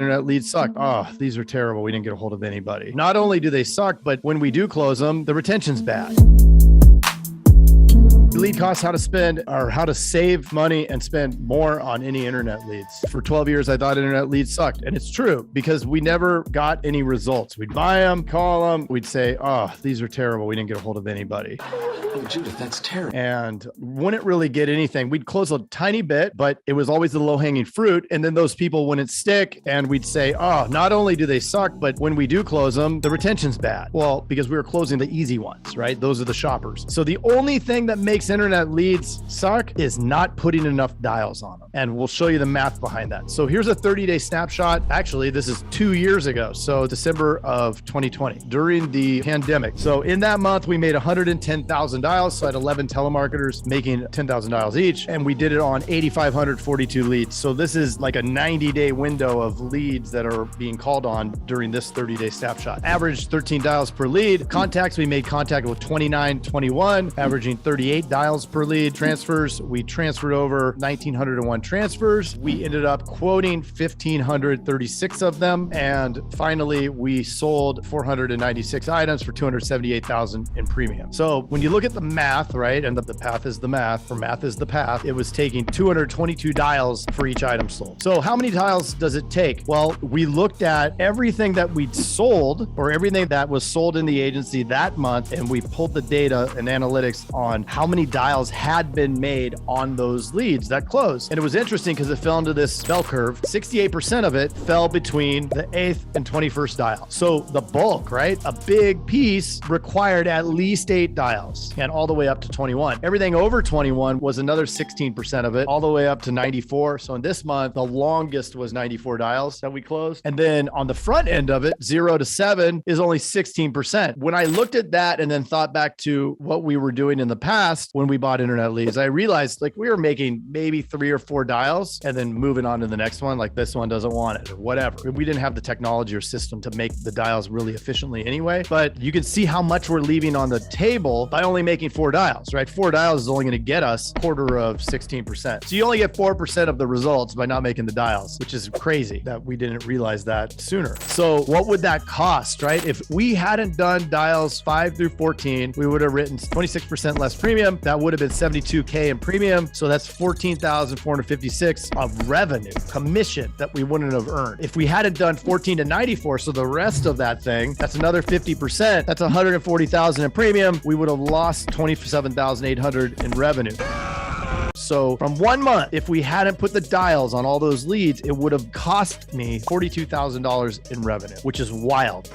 Internet leads suck. Oh, these are terrible. We didn't get a hold of anybody. Not only do they suck, but when we do close them, the retention's bad. Lead costs, how to spend or how to save money and spend more on any internet leads. For 12 years, I thought internet leads sucked. And it's true because we never got any results. We'd buy them, call them. We'd say, oh, these are terrible. We didn't get a hold of anybody. Oh, Judith, that's terrible. And wouldn't really get anything. We'd close a tiny bit, but it was always the low hanging fruit. And then those people wouldn't stick. And we'd say, oh, not only do they suck, but when we do close them, the retention's bad. Well, because we were closing the easy ones, right? Those are the shoppers. So the only thing that makes internet leads suck is not putting enough dials on them. And we'll show you the math behind that. So here's a 30-day snapshot. Actually, this is 2 years ago. So December of 2020 during the pandemic. So in that month, we made 110,000 dials. So I had 11 telemarketers making 10,000 dials each. And we did it on 8,542 leads. So this is like a 90-day window of leads that are being called on during this 30-day snapshot. Average 13 dials per lead. Contacts, we made contact with 2921, averaging 38 dials per lead. Transfers, we transferred over 1,901 transfers. We ended up quoting 1,536 of them. And finally, we sold 496 items for 278,000 in premium. So when you look at the math, right, and the path is the math, or math is the path, it was taking 222 dials for each item sold. So how many dials does it take? Well, we looked at everything that we'd sold or everything that was sold in the agency that month, and we pulled the data and analytics on how many dials had been made on those leads that closed. And it was interesting because it fell into this bell curve. 68% of it fell between the 8th and 21st dial. So the bulk, right? A big piece required at least 8 dials and all the way up to 21. Everything over 21 was another 16% of it, all the way up to 94. So in this month, the longest was 94 dials that we closed. And then on the front end of it, 0 to 7 is only 16%. When I looked at that and then thought back to what we were doing in the past when we bought internet leads, I realized like we were making maybe 3 or 4 dials and then moving on to the next one, like this one doesn't want it or whatever. We didn't have the technology or system to make the dials really efficiently anyway, but you can see how much we're leaving on the table by only making 4 dials, right? 4 dials is only going to get us a quarter of 16%. So you only get 4% of the results by not making the dials, which is crazy that we didn't realize that sooner. So what would that cost, right? If we hadn't done dials 5 through 14, we would have written 26% less premium. That would have been 72K in premium. So that's 14,456 of revenue, commission that we wouldn't have earned. If we hadn't done 14 to 94, so the rest of that thing, that's another 50%. That's 140,000 in premium. We would have lost 27,800 in revenue. So from 1 month, if we hadn't put the dials on all those leads, it would have cost me $42,000 in revenue, which is wild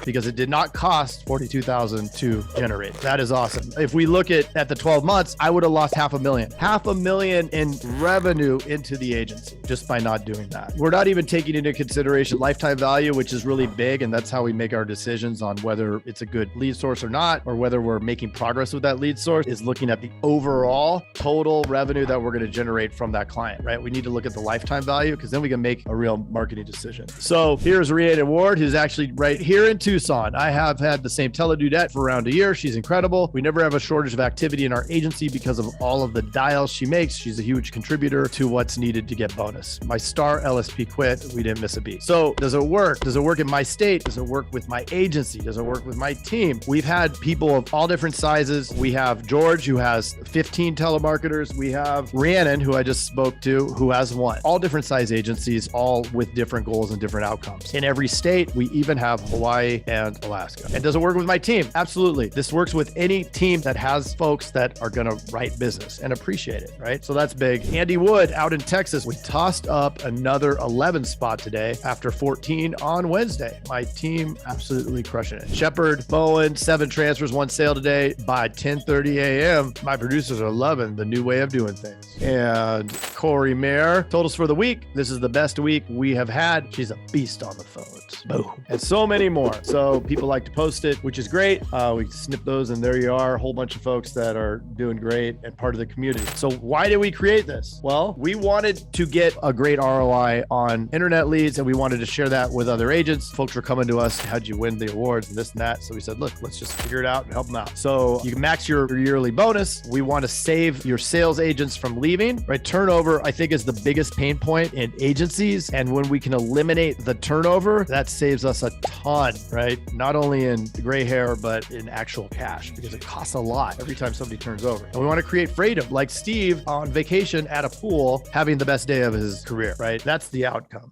because it did not cost $42,000 to generate. That is awesome. If we look at the 12 months, I would have lost $500,000 in revenue into the agency just by not doing that. We're not even taking into consideration lifetime value, which is really big. And that's how we make our decisions on whether it's a good lead source or not, or whether we're making progress with that lead source is looking at the overall total revenue that we're going to generate from that client, right? We need to look at the lifetime value because then we can make a real marketing decision. So here's Rhiannon Ward, who's actually right here in Tucson. I have had the same teledudette for around a year. She's incredible. We never have a shortage of activity in our agency because of all of the dials she makes. She's a huge contributor to what's needed to get bonus. My star LSP quit. We didn't miss a beat. So does it work? Does it work in my state? Does it work with my agency? Does it work with my team? We've had people of all different sizes. We have George, who has 15 telemarketers. We have Rhiannon, who I just spoke to, who has 1. All different size agencies, all with different goals and different outcomes. In every state, we even have Hawaii and Alaska. And does it work with my team? Absolutely. This works with any team that has folks that are going to write business and appreciate it, right? So that's big. Andy Wood out in Texas, we tossed up another 11 spot today after 14 on Wednesday. My team absolutely crushing it. Shepard, Bowen, 7 transfers, 1 sale today by 10:30 a.m. My producers are loving the new way of doing things. And Corey Mayer, totals for the week. This is the best week we have had. She's a beast on the phones. Boom. And so many more. So people like to post it, which is great. We snip those and there you are, a whole bunch of folks that are doing great and part of the community. So why did we create this? Well, we wanted to get a great ROI on internet leads and we wanted to share that with other agents. Folks were coming to us, how'd you win the awards and this and that. So we said, look, let's just figure it out and help them out. So you can max your yearly bonus. We want to save your sales agents from leaving, right? Turnover, I think, is the biggest pain point in agencies. And when we can eliminate the turnover, that saves us a ton, right? Not only in gray hair, but in actual cash, because it costs a lot every time somebody turns over. And we want to create freedom, like Steve on vacation at a pool, having the best day of his career, right? That's the outcome.